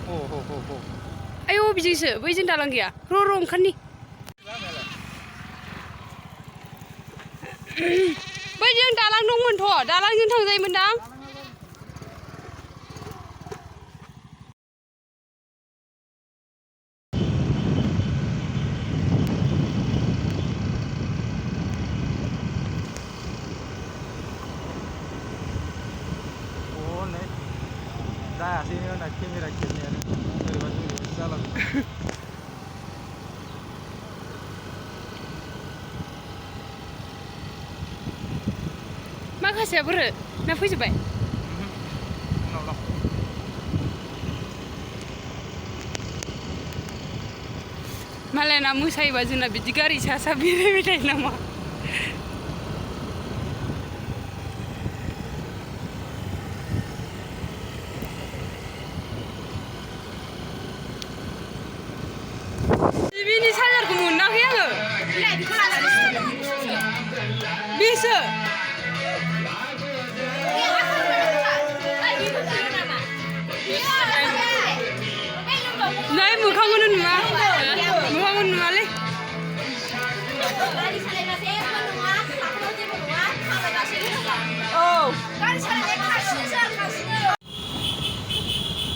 आयौ बिजोंसो बैजों दालां गैया र' ओंखारनि बैजों दालां दंमोनथ' दालांजों थांजायोमोनदां जायासैनो ना केमेरा खेबनायानो बोरैबा बोरैबा जालाङो माखासेया बोरो ना फैजोबबाय उनाव दं मालायना मोसायोबा जोंना बिदि गारि सा सा बेरायबाय थायो नामा टिभिनि चार्जारखौ मोनाखै आङो बेसो नै मोखांखौनो नुवा मोखांखौनो नुवालै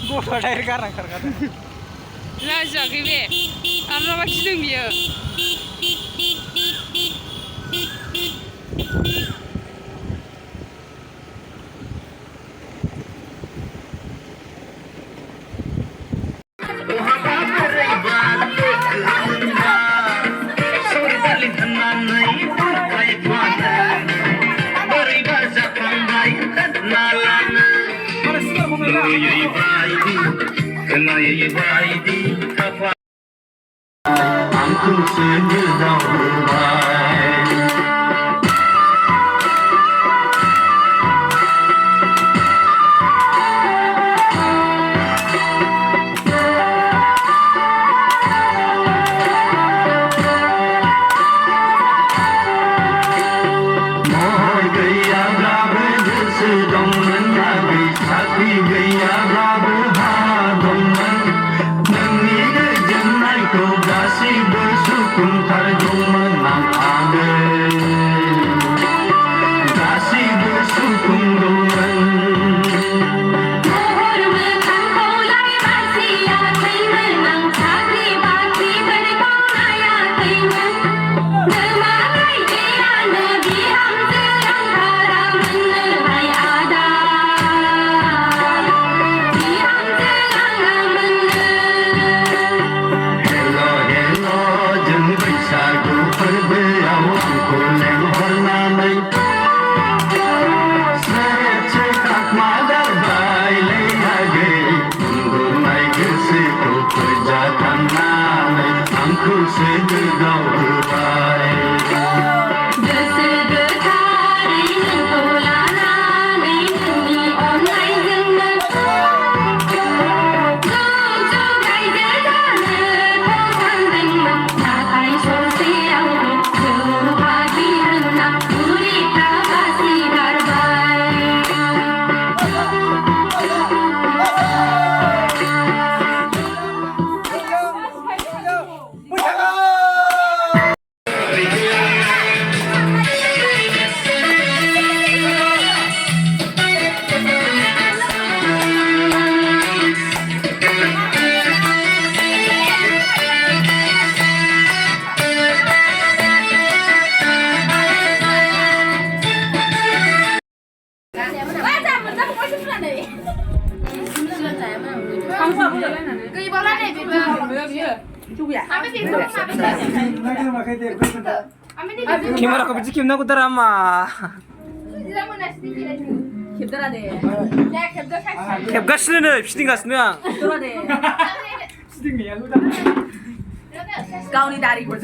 गथ'आ डाइरेक्ट गारना खारखादों लाजियाखै बे आरो माबा गिदों बियो Kamera bikin kimna ku drama. Kepgasnya nih, pasti gasnya. Kau nih dari gue